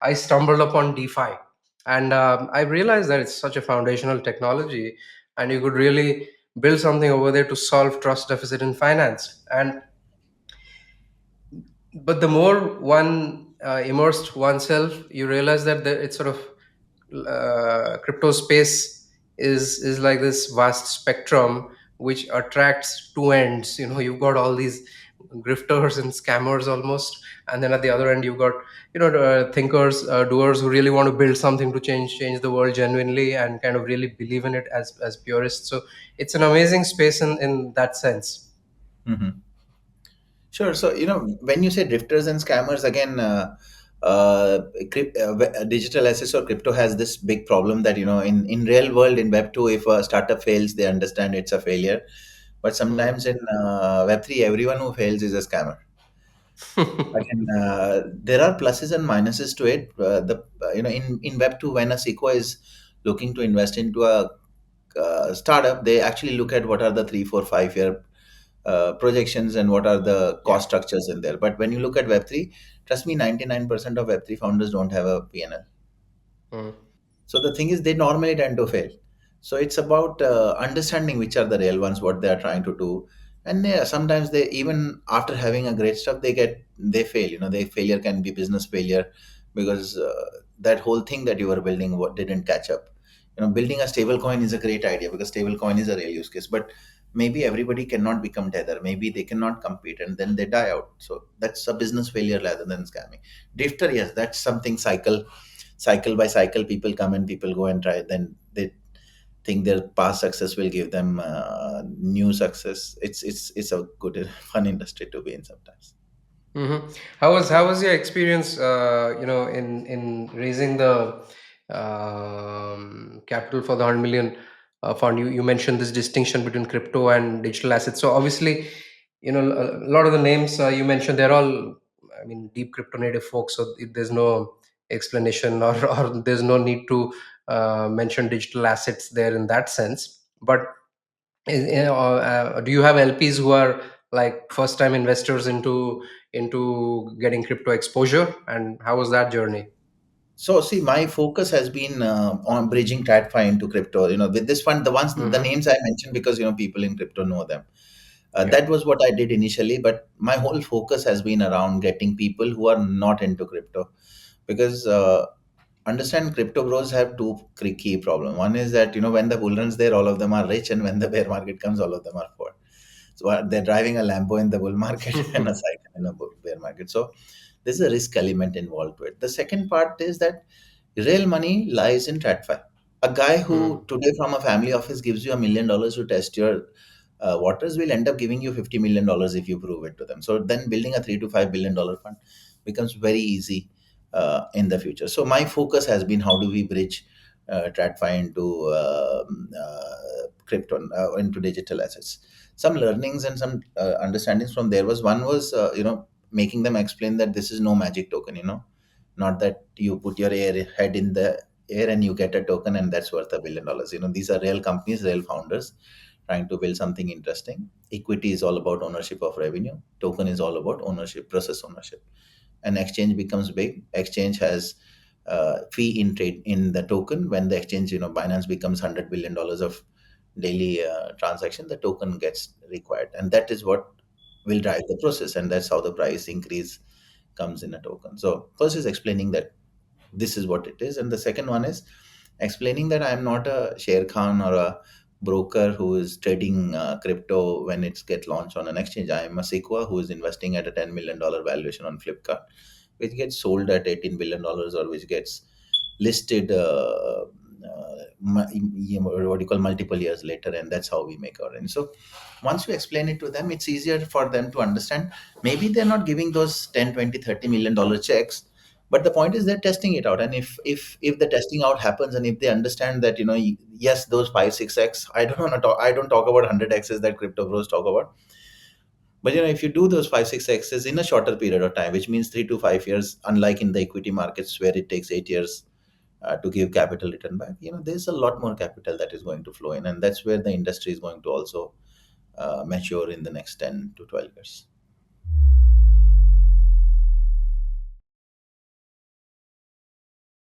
I stumbled upon DeFi, and I realized that it's such a foundational technology, and you could really build something over there to solve trust deficit in finance. And but the more one immersed oneself, you realize that it's sort of crypto space is like this vast spectrum which attracts two ends. You've got all these grifters and scammers almost, and then at the other end you've got thinkers, doers who really want to build something to change the world genuinely and kind of really believe in it as purists. So it's an amazing space in that sense. Hmm. Sure. So, when you say drifters and scammers, again, digital assets or crypto has this big problem that, in real world, in Web 2, if a startup fails, they understand it's a failure. But Hmm. sometimes in Web 3, everyone who fails is a scammer. Again, there are pluses and minuses to it. In Web 2, when a Sequoia is looking to invest into a startup, they actually look at what are the 3, 4, 5 year projections and what are the Yeah. cost structures in there. But when you look at Web3, trust me, 99% of Web3 founders don't have a P&L. Hmm. So the thing is, they normally tend to fail. So it's about understanding which are the real ones, what they are trying to do, and yeah, sometimes they, even after having a great stuff, they fail. Their failure can be business failure because that whole thing that you were building what didn't catch up. Building a stable coin is a great idea because stable coin is a real use case, but maybe everybody cannot become tether. Maybe they cannot compete, and then they die out. So that's a business failure rather than scamming. Drifter, yes, that's something cycle by cycle, people come and people go and try, then they think their past success will give them new success. It's a good fun industry to be in sometimes. How was your experience? In raising the capital for the 100 million fund. You mentioned this distinction between crypto and digital assets. So obviously, a lot of the names you mentioned, they're all, I mean, deep crypto native folks. So there's no explanation or there's no need to mention digital assets there in that sense. But do you have LPs who are like first time investors into getting crypto exposure, and how was that journey? So see, my focus has been on bridging TradFi into crypto. With this fund, the Hmm. names I mentioned because people in crypto know them. Yeah. That was what I did initially, but my whole focus has been around getting people who are not into crypto, because understand, crypto bros have two key problem. One is that when the bull runs there, all of them are rich, and when the bear market comes, all of them are poor. So they're driving a Lambo in the bull market and a cycle in a bear market. So there's a risk element involved to it. The second part is that real money lies in TradFi. A guy Hmm. who today from a family office gives you $1 million to test your waters will end up giving you $50 million if you prove it to them. So then building a $3 to $5 billion fund becomes very easy in the future. So my focus has been how do we bridge TradFi into crypto, into digital assets. Some learnings and some understandings from there was, one was making them explain that this is no magic token. Not that you put your head in the air and you get a token and that's worth $1 billion. These are real companies, real founders trying to build something interesting. Equity is all about ownership of revenue. Token is all about ownership, process ownership. And exchange becomes big. Exchange has fee in trade in the token. When the exchange, Binance becomes $100 billion of daily transaction, the token gets required, and that is what will drive the process, and that's how the price increase comes in a token. So first is explaining that this is what it is, and the second one is explaining that I am not a share khan or a broker who is trading crypto when it's get launched on an exchange. I am a Sequoia who is investing at a $10 million valuation on Flipkart, which gets sold at $18 billion, or which gets listed what you call multiple years later, and that's how we make our end. So once you explain it to them, it's easier for them to understand. Maybe they're not giving those 10, 20, $30 million checks, but the point is they're testing it out. And if the testing out happens, and if they understand that yes, those 5 6x, I don't talk about 100x's that crypto bros talk about, but if you do those 5 6x's in a shorter period of time, which means 3 to 5 years, unlike in the equity markets where it takes 8 years to give capital return back, there's a lot more capital that is going to flow in, and that's where the industry is going to also mature in the next 10 to 12 years.